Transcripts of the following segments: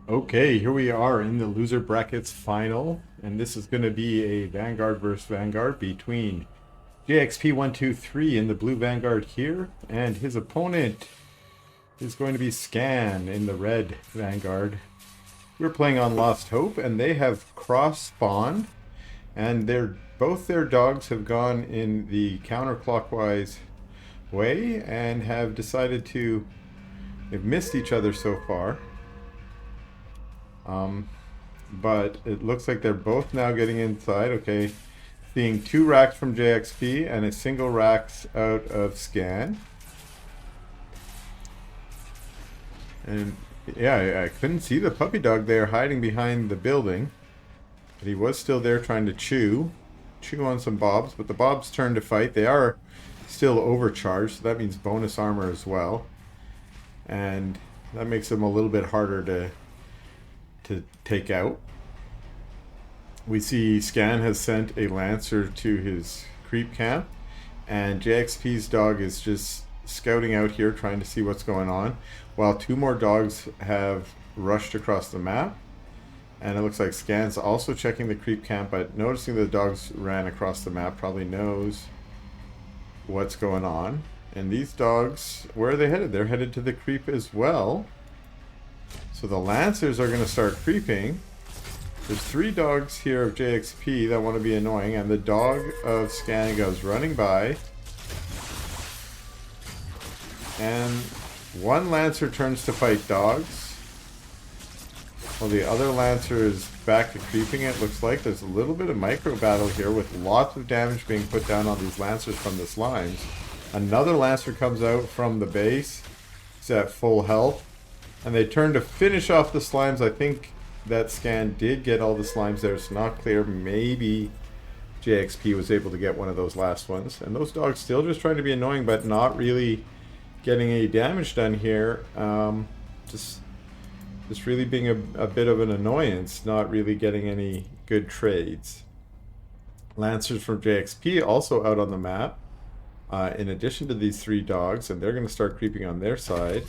Okay, here we are in the loser brackets final, and this is going to be a Vanguard versus Vanguard between jayxp123 in the blue Vanguard here, and his opponent is going to be Scan in the red Vanguard. We're playing on Lost Hope, and they have cross-spawned, and both their dogs have gone in the counterclockwise way and have decided they've missed each other so far. But it looks like they're both now getting inside. Okay, seeing 2 racks from JXP and a single racks out of Scan. And yeah, I couldn't see the puppy dog there hiding behind the building, but he was still there trying to chew on some bobs. But the bobs turn to fight. They are still overcharged, so that means bonus armor as well, and that makes them a little bit harder to take out. We see Scan has sent a Lancer to his creep camp, and JXP's dog is just scouting out here trying to see what's going on, while 2 more dogs have rushed across the map. And it looks like Scan's also checking the creep camp, but noticing the dogs ran across the map, probably knows what's going on. And these dogs, where are they headed? They're headed to the creep as well. So the Lancers are going to start creeping. There's 3 dogs here of JXP that want to be annoying, and the dog of Scan goes running by. And 1 Lancer turns to fight dogs, while the other Lancer is back to creeping. It looks like there's a little bit of micro battle here with lots of damage being put down on these Lancers from the slimes. Another Lancer comes out from the base. He's at full health. And they turn to finish off the slimes. I think that Scan did get all the slimes there. It's not clear. Maybe JXP was able to get one of those last ones. And those dogs still just trying to be annoying, but not really getting any damage done here. Just really being a bit of an annoyance, not really getting any good trades. Lancers from JXP also out on the map, in addition to these 3 dogs, and they're going to start creeping on their side.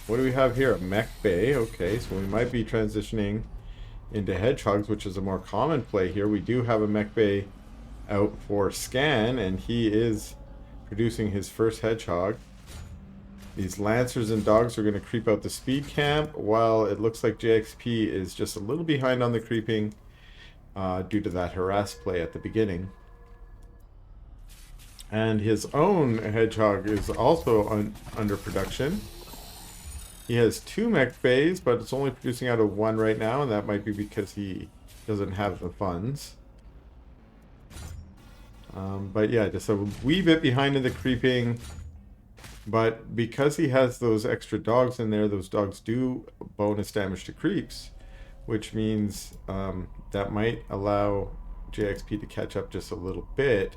What do we have here? A mech bay. Okay, so we might be transitioning into hedgehogs, which is a more common play here. We do have a mech bay out for Scan, and he is producing his first hedgehog. These Lancers and dogs are going to creep out the speed camp, while it looks like JXP is just a little behind on the creeping due to that harass play at the beginning. And his own hedgehog is also under production. He has 2 mech bays, but it's only producing out of 1 right now, and that might be because he doesn't have the funds. But yeah, just a wee bit behind in the creeping. But because he has those extra dogs in there, those dogs do bonus damage to creeps, which means that might allow JXP to catch up just a little bit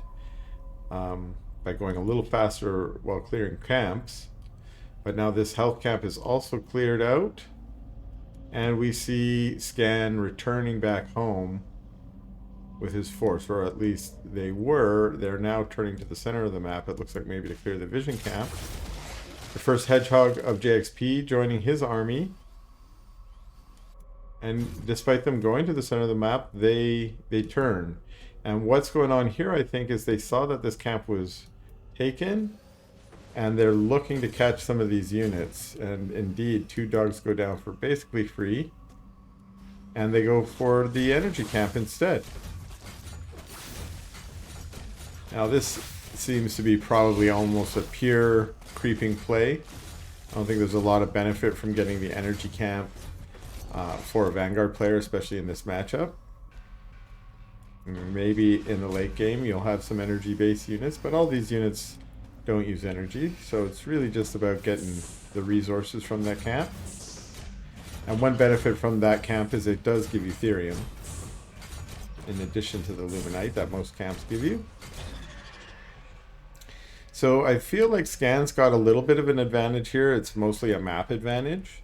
by going a little faster while clearing camps. But now this health camp is also cleared out, and we see Scan returning back home with his force, or at least they were. They're now turning to the center of the map. It looks like maybe to clear the vision camp. The first hedgehog of JXP joining his army, and despite them going to the center of the map, they turn. And what's going on here, I think, is they saw that this camp was taken, and they're looking to catch some of these units. And indeed, 2 dogs go down for basically free, and they go for the energy camp instead. Now this seems to be probably almost a pure creeping play. I don't think there's a lot of benefit from getting the energy camp for a Vanguard player, especially in this matchup. Maybe in the late game you'll have some energy based units, but all these units don't use energy, so it's really just about getting the resources from that camp. And one benefit from that camp is it does give you Therium, in addition to the Luminite that most camps give you. So I feel like Scan's got a little bit of an advantage here. It's mostly a map advantage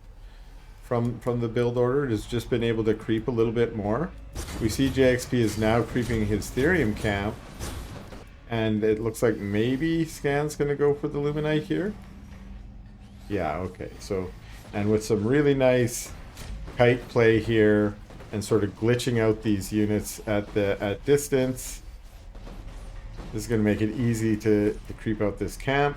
from the build order. It has just been able to creep a little bit more. We see JXP is now creeping his Therium camp, and it looks like maybe Scan's going to go for the Luminite here. Yeah, okay. So, and with some really nice kite play here and sort of glitching out these units at distance. This is going to make it easy to creep out this camp.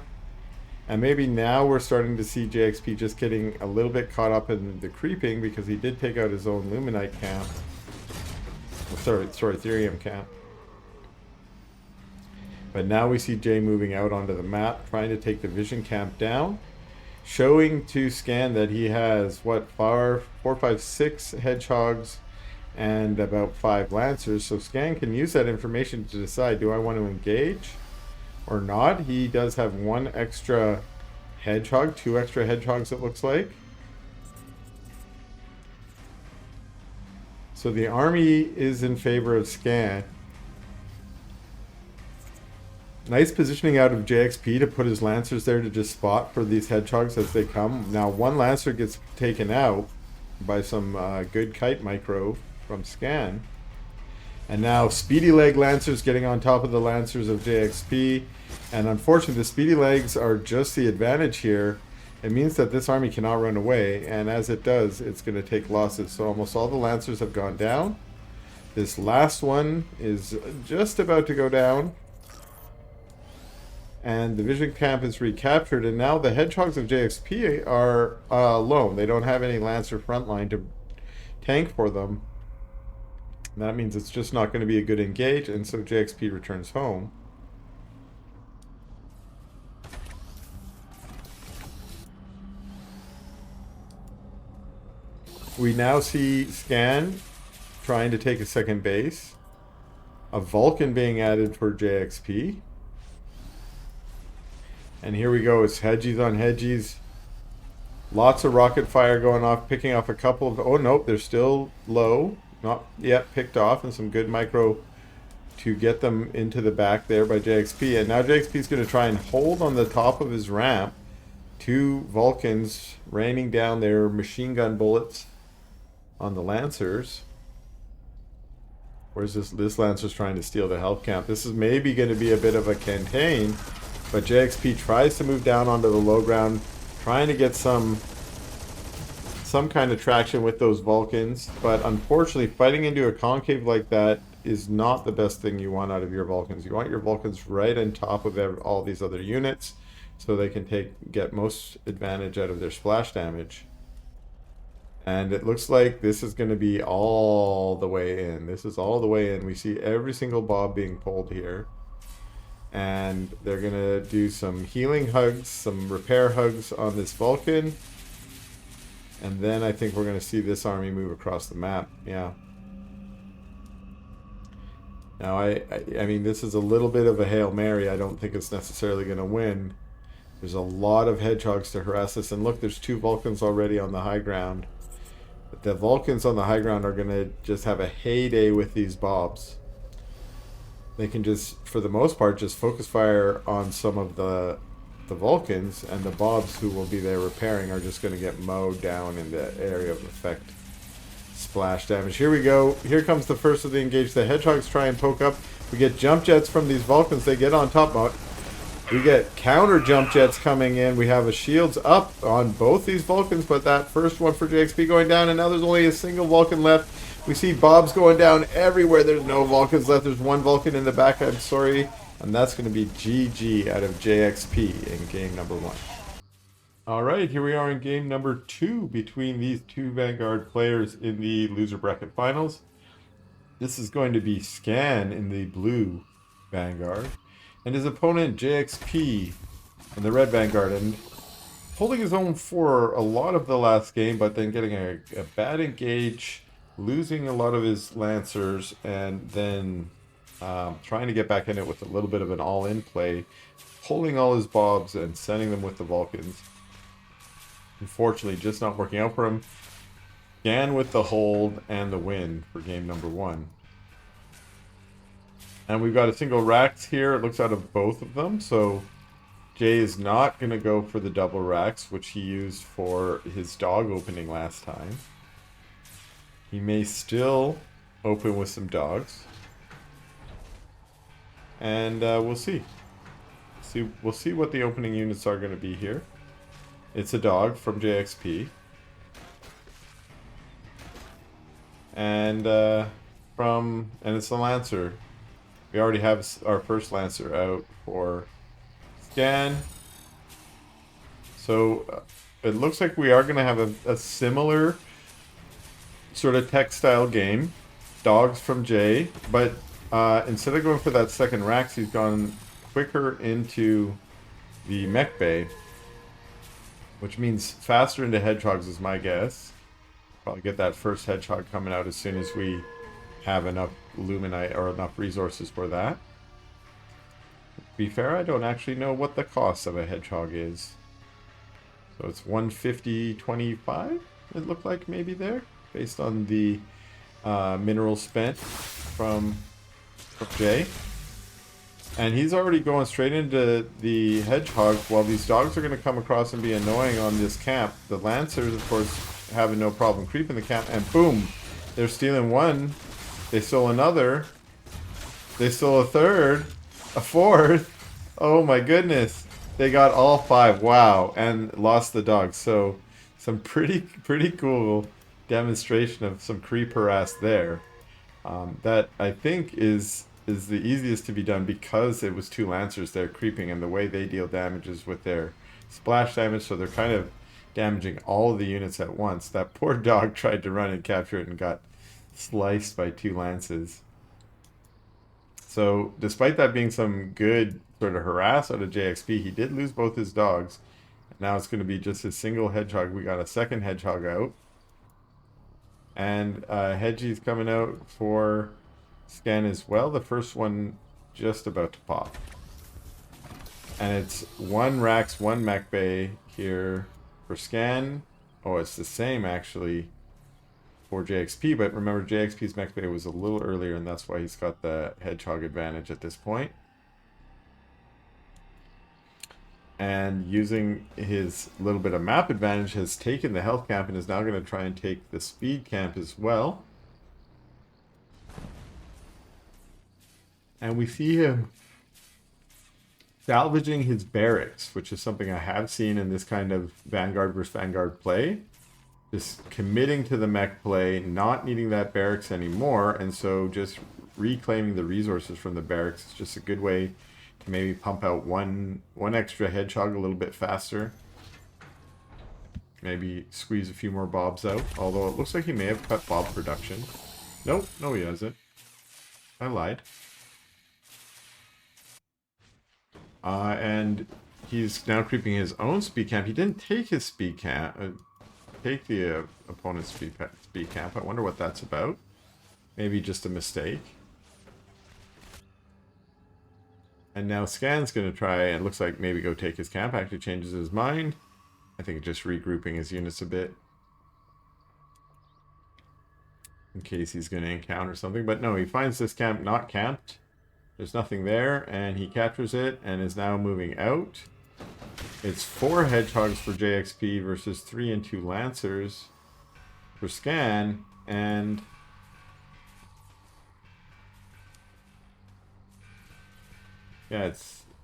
And maybe now we're starting to see jayxp just getting a little bit caught up in the creeping because he did take out his own Luminite camp. Sorry, Therium camp. But now we see Jay moving out onto the map, trying to take the Vision camp down, showing to Scan that he has, what, 4, 5, 6 hedgehogs and about 5 lancers. So Scan can use that information to decide, do I want to engage or not? He does have 1 extra hedgehog, 2 extra hedgehogs it looks like. So the army is in favor of Scan. Nice positioning out of jayxp to put his lancers there to just spot for these hedgehogs as they come. Now 1 lancer gets taken out by some good kite micro from Scan. And now Speedy Leg Lancers getting on top of the Lancers of jayxp. And unfortunately the Speedy Legs are just the advantage here. It means that this army cannot run away, and as it does, it's going to take losses. So almost all the Lancers have gone down. This last one is just about to go down. And the Vision camp is recaptured, and now the hedgehogs of jayxp are alone. They don't have any Lancer frontline to tank for them. And that means it's just not going to be a good engage, and so jayxp returns home. We now see Scan trying to take a second base. A Vulcan being added for jayxp. And here we go, it's hedgies on hedgies. Lots of rocket fire going off, picking off a couple of... Oh, nope, they're still low. Not yet picked off, and some good micro to get them into the back there by jayxp. And now jayxp is going to try and hold on the top of his ramp. 2 Vulcans raining down their machine gun bullets on the Lancers. Where's this? This Lancer's trying to steal the health camp. This is maybe going to be a bit of a campaign. But jayxp tries to move down onto the low ground, trying to get some kind of traction with those Vulcans. But unfortunately, fighting into a concave like that is not the best thing you want out of your Vulcans. You want your Vulcans right on top of all these other units so they can get most advantage out of their splash damage. And it looks like this is going to be all the way in. This is all the way in. We see every single bob being pulled here. And they're going to do some healing hugs, some repair hugs on this Vulcan. And then I think we're going to see this army move across the map. Yeah. Now, I mean, this is a little bit of a Hail Mary. I don't think it's necessarily going to win. There's a lot of hedgehogs to harass us. And look, there's 2 Vulcans already on the high ground. But the Vulcans on the high ground are going to just have a heyday with these bobs. They can just, for the most part, just focus fire on some of the Vulcans, and the bobs who will be there repairing are just going to get mowed down in the area of effect splash damage. Here we go. Here comes the first of the engage. The hedgehogs try and poke up. We get jump jets from these Vulcans. They get on top. We get counter jump jets coming in. We have a shields up on both these Vulcans, but that first one for jayxp going down, and now there's only a single Vulcan left. We see bobs going down everywhere. There's no Vulcans left. There's 1 Vulcan in the back, I'm sorry. And that's going to be GG out of jayxp in game number 1. Alright, here we are in game number 2 between these 2 Vanguard players in the loser bracket finals. This is going to be Scan in the blue Vanguard, and his opponent jayxp in the red Vanguard. And holding his own for a lot of the last game, but then getting a bad engage, losing a lot of his Lancers, and then trying to get back in it with a little bit of an all-in play, pulling all his bobs and sending them with the Vulcans. Unfortunately, just not working out for him. Scan with the hold and the win for game number 1. And we've got a single racks here. It looks out of both of them, so Jay is not going to go for the double racks, which he used for his dog opening last time. He may still open with some dogs. And we'll see. We'll see what the opening units are going to be here. It's a dog from jayxp. And and it's the Lancer. We already have our first Lancer out for scan. So it looks like we are going to have a similar sort of textile game. Dogs from Jay, but instead of going for that second Rax, he's gone quicker into the mech bay, which means faster into hedgehogs is my guess. Probably get that first hedgehog coming out as soon as we have enough luminite or enough resources for that. To be fair, I don't actually know what the cost of a hedgehog is. So it's 150.25, it looked like maybe there, based on the mineral spent from Jay. And he's already going straight into the hedgehog while these dogs are going to come across and be annoying on this camp. The Lancers, of course, having no problem creeping the camp, and boom, they're stealing one. They stole another. They stole a third, a fourth. Oh my goodness. They got all 5. Wow. And lost the dogs. So some pretty cool demonstration of some creep harass there. That I think is the easiest to be done because it was 2 Lancers there creeping, and the way they deal damages with their splash damage, so they're kind of damaging all of the units at once. That poor dog tried to run and capture it and got sliced by 2 Lances. So despite that being some good sort of harass out of JXP, he did lose both his dogs. Now it's going to be just a single hedgehog. We got a second hedgehog out. And Hedgie's coming out for scan as well. The first one just about to pop. And it's 1 Rax, 1 mech bay here for scan. Oh, it's the same actually for JXP, but remember JXP's mech bay was a little earlier, and that's why he's got the hedgehog advantage at this point. And using his little bit of map advantage has taken the health camp and is now going to try and take the speed camp as well. And we see him salvaging his barracks, which is something I have seen in this kind of Vanguard versus Vanguard play. Just committing to the mech play, not needing that barracks anymore, and so just reclaiming the resources from the barracks is just a good way to maybe pump out one extra hedgehog a little bit faster. Maybe squeeze a few more bobs out, although it looks like he may have cut bob production. Nope, no he hasn't. I lied. And he's now creeping his own speed camp. He didn't take his speed camp, take the opponent's speed camp. I wonder what that's about. Maybe just a mistake. And now Scan's going to try and looks like maybe go take his camp. Actually changes his mind. I think just regrouping his units a bit. In case he's going to encounter something. But no, he finds this camp not camped. There's nothing there, and he captures it and is now moving out. It's 4 hedgehogs for JXP versus 3 and 2 Lancers for Scan, and yeah,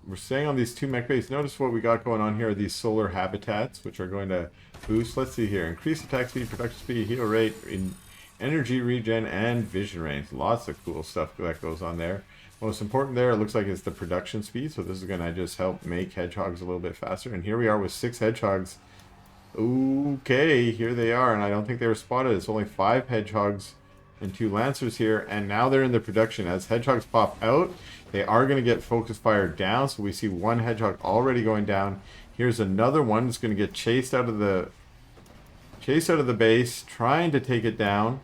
we're staying on these 2 mech bases. Notice what we got going on here are these solar habitats, which are going to boost. Let's see here: increase attack speed, production speed, heal rate, in energy regen, and vision range. Lots of cool stuff that goes on there. Most important there, it looks like it's the production speed, so this is going to just help make hedgehogs a little bit faster. And here we are with 6 hedgehogs. Okay, here they are, and I don't think they were spotted. It's only 5 hedgehogs and 2 Lancers here, and now they're in the production. As hedgehogs pop out, they are going to get focus fire down, so we see 1 hedgehog already going down. Here's another one that's going to get chased out of the base, trying to take it down.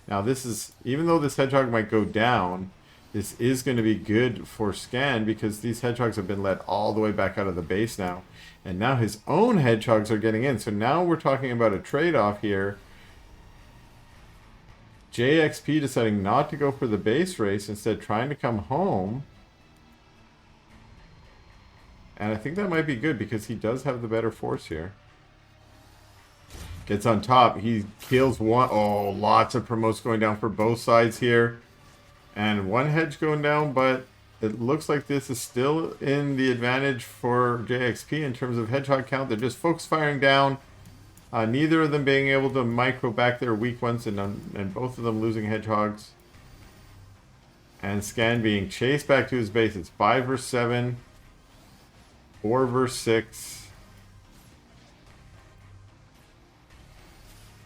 Now this is, even though this hedgehog might go down, this is going to be good for Scan because these hedgehogs have been let all the way back out of the base now. And now his own hedgehogs are getting in. So now we're talking about a trade-off here. JXP deciding not to go for the base race, instead trying to come home. And I think that might be good because he does have the better force here. Gets on top. He kills one. Oh, lots of promotes going down for both sides here. And 1 hedge going down, but it looks like this is still in the advantage for JXP in terms of hedgehog count. They're just focus firing down. Neither of them being able to micro back their weak ones, and both of them losing hedgehogs. And Scan being chased back to his base. It's 5 versus 7, 4 versus 6.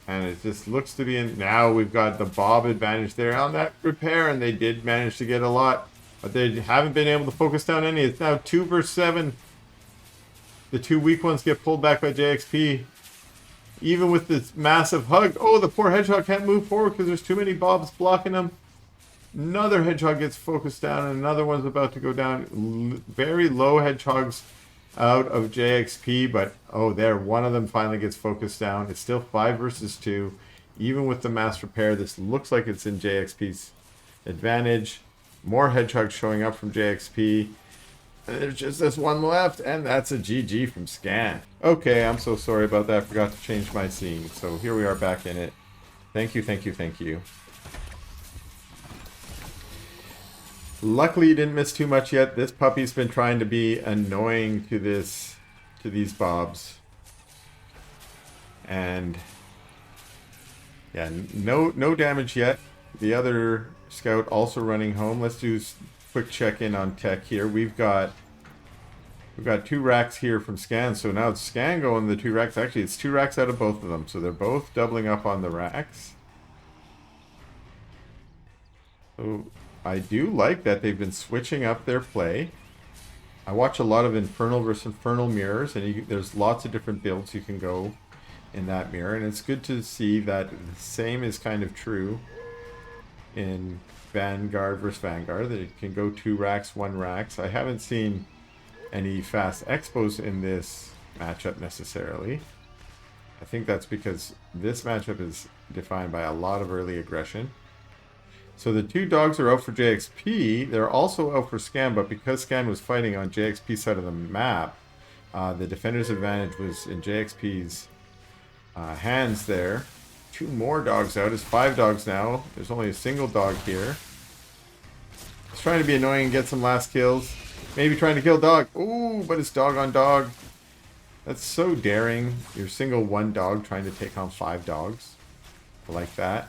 And it just looks to be in. Now we've got the Bob advantage there on that repair, and they did manage to get a lot. But they haven't been able to focus down any. It's now 2 versus 7. The two weak ones get pulled back by JXP. Even with this massive hug. Oh, the poor hedgehog can't move forward because there's too many Bobs blocking him. Another hedgehog gets focused down, and another one's about to go down. Very low hedgehogs out of JXP, but oh, there, one of them finally gets focused down. It's still 5 versus 2. Even with the mass repair, this looks like it's in JXP's advantage. More hedgehogs showing up from JXP. And there's just this one left, and that's a GG from Scan. Okay, I'm so sorry about that. I forgot to change my scene. So here we are back in it. Thank you, thank you, thank you. Luckily, you didn't miss too much yet. This puppy's been trying to be annoying to these Bobs. And yeah, no damage yet. The other scout also running home. Let's do a quick check-in on tech here. We've got 2 racks here from Scan. So now it's Scan going the 2 racks. Actually, it's 2 racks out of both of them. So they're both doubling up on the racks. So I do like that they've been switching up their play. I watch a lot of Infernal versus Infernal mirrors, and there's lots of different builds you can go in that mirror, and it's good to see that the same is kind of true in Vanguard versus Vanguard, that it can go 2 racks, 1 racks. I haven't seen any fast expos in this matchup necessarily. I think that's because this matchup is defined by a lot of early aggression. So the 2 dogs are out for JXP. They're also out for Scan, but because Scan was fighting on JXP's side of the map, the defender's advantage was in JXP's hands there. 2 more dogs out. It's 5 dogs now. There's only a single dog here. He's trying to be annoying and get some last kills. Maybe trying to kill dog. Ooh, but it's dog on dog. That's so daring. You're single 1 dog trying to take on 5 dogs. I like that.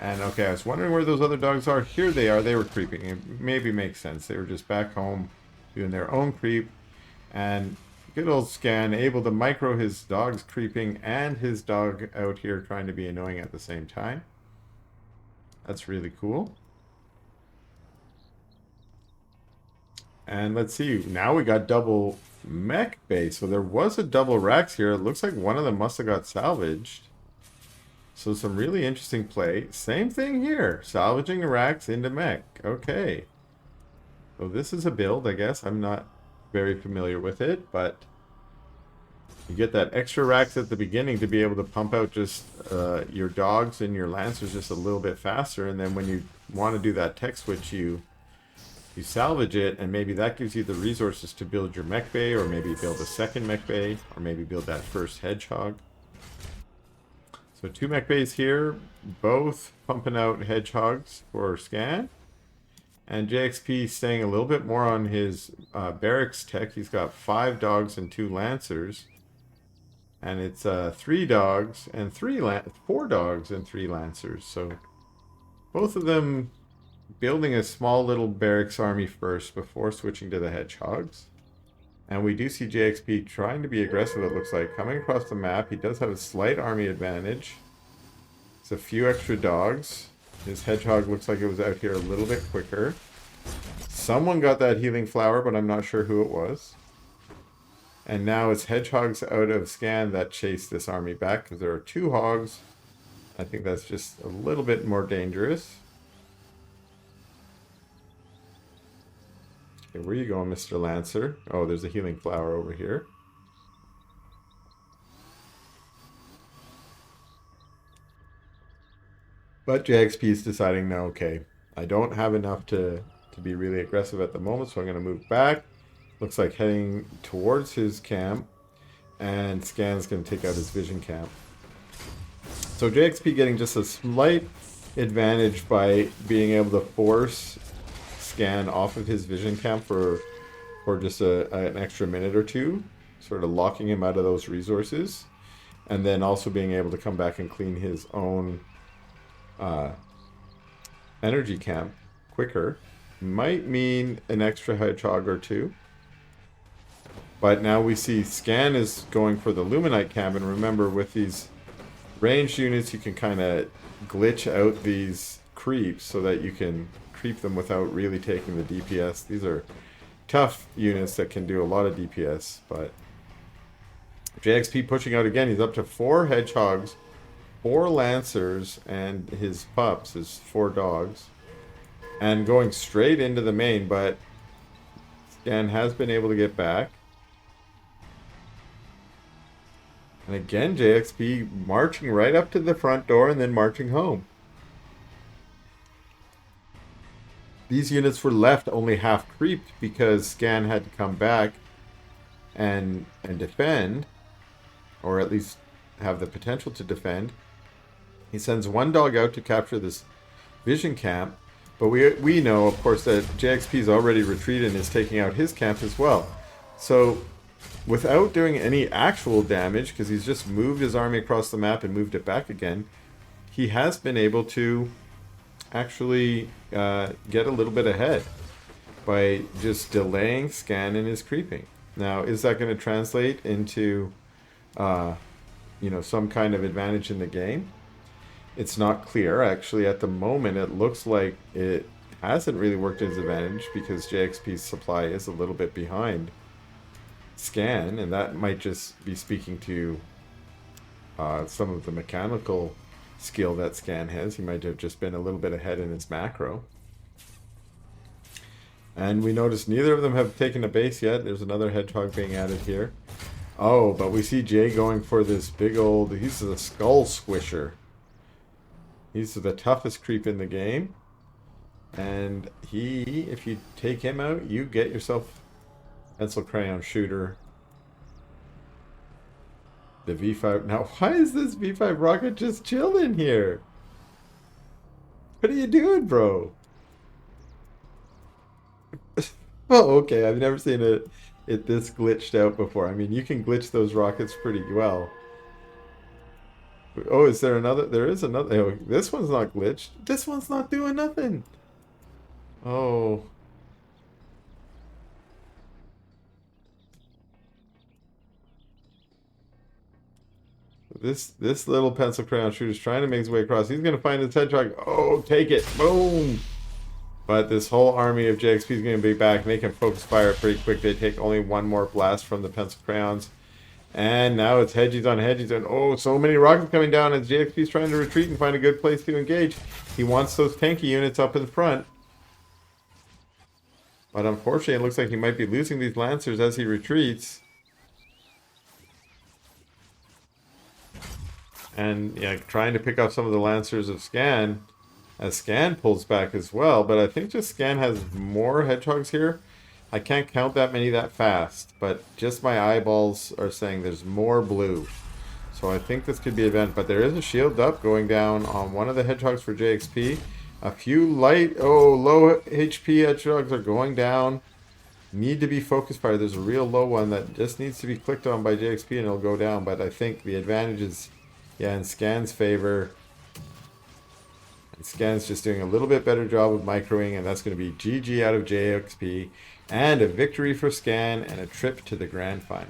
And okay, I was wondering where those other dogs are. Here they are. They were creeping. It maybe makes sense. They were just back home doing their own creep. And good old Scan, able to micro his dogs creeping and his dog out here trying to be annoying at the same time. That's really cool. And let's see. Now we got double mech base. So there was a double racks here. It looks like one of them must have got salvaged. So some really interesting play. Same thing here. Salvaging the racks into mech. Okay. So this is a build, I guess. I'm not very familiar with it, but you get that extra racks at the beginning to be able to pump out just your dogs and your lancers just a little bit faster. And then when you want to do that tech switch, you salvage it, and maybe that gives you the resources to build your mech bay, or maybe build a second mech bay, or maybe build that first hedgehog. So 2 mech bays here, both pumping out hedgehogs for Scan. And JXP staying a little bit more on his barracks tech. He's got 5 dogs and 2 lancers. And it's 3 dogs and 4 dogs and 3 lancers. So both of them building a small little barracks army first before switching to the hedgehogs. And we do see JXP trying to be aggressive, it looks like. Coming across the map, he does have a slight army advantage. It's a few extra dogs. His hedgehog looks like it was out here a little bit quicker. Someone got that healing flower, but I'm not sure who it was. And now it's hedgehogs out of Scan that chase this army back, because there are 2 hogs. I think that's just a little bit more dangerous. Okay, where are you going, Mr. Lancer? Oh, there's a healing flower over here. But JXP is deciding, no, okay, I don't have enough to be really aggressive at the moment, so I'm going to move back. Looks like heading towards his camp. And Scan's going to take out his vision camp. So JXP getting just a slight advantage by being able to force Scan off of his vision camp for just an extra minute or two, sort of locking him out of those resources, and then also being able to come back and clean his own energy camp quicker might mean an extra hedgehog or two. But now we see Scan is going for the Luminite camp, and remember, with these ranged units, you can kind of glitch out these creeps so that you can creep them without really taking the DPS. These are tough units that can do a lot of DPS, but jayxp pushing out again. He's up to 4 hedgehogs, 4 lancers, and his pups, his 4 dogs, and going straight into the main, but Scan has been able to get back. And again, jayxp marching right up to the front door and then marching home. These units were left only half creeped because Scan had to come back and defend, or at least have the potential to defend. He sends 1 dog out to capture this vision camp, but we know, of course, that jayxp's already retreated and is taking out his camp as well. So without doing any actual damage, because he's just moved his army across the map and moved it back again, he has been able to actually get a little bit ahead by just delaying Scan and his creeping. Now, is that going to translate into some kind of advantage in the game? It's not clear. Actually, at the moment, it looks like it hasn't really worked as advantage because jayxp's supply is a little bit behind Scan, and that might just be speaking to some of the mechanical skill that Scan has. He might have just been a little bit ahead in his macro. And we notice neither of them have taken a base yet. There's another hedgehog being added here. Oh, but we see Jay going for this big old... He's the skull squisher. He's the toughest creep in the game. And if you take him out, you get yourself pencil crayon shooter. The V5. Now, why is this V5 rocket just chilling here? What are you doing, bro? Oh, okay. I've never seen it this glitched out before. I mean, you can glitch those rockets pretty well. Oh, is there another? There is another. Oh, this one's not glitched. This one's not doing nothing. Oh. This little pencil crayon shooter is trying to make his way across. He's going to find his hedgehog. Oh, take it. Boom. But this whole army of jayxp is going to be back. They can focus fire pretty quick. They take only 1 more blast from the pencil crayons. And now it's hedgies on hedgies. And oh, so many rockets coming down as jayxp is trying to retreat and find a good place to engage. He wants those tanky units up in front. But unfortunately, it looks like he might be losing these lancers as he retreats. And yeah, trying to pick off some of the lancers of Scan as Scan pulls back as well. But I think just Scan has more hedgehogs here. I can't count that many that fast, but just my eyeballs are saying there's more blue. So I think this could be an event. But there is a shield up going down on one of the hedgehogs for jayxp. A few low HP hedgehogs are going down. Need to be focused fire. There's a real low one that just needs to be clicked on by jayxp and it'll go down. But I think the advantage is, yeah, in Scan's favor. And Scan's just doing a little bit better job of microing, and that's going to be GG out of jayxp and a victory for Scan and a trip to the grand final.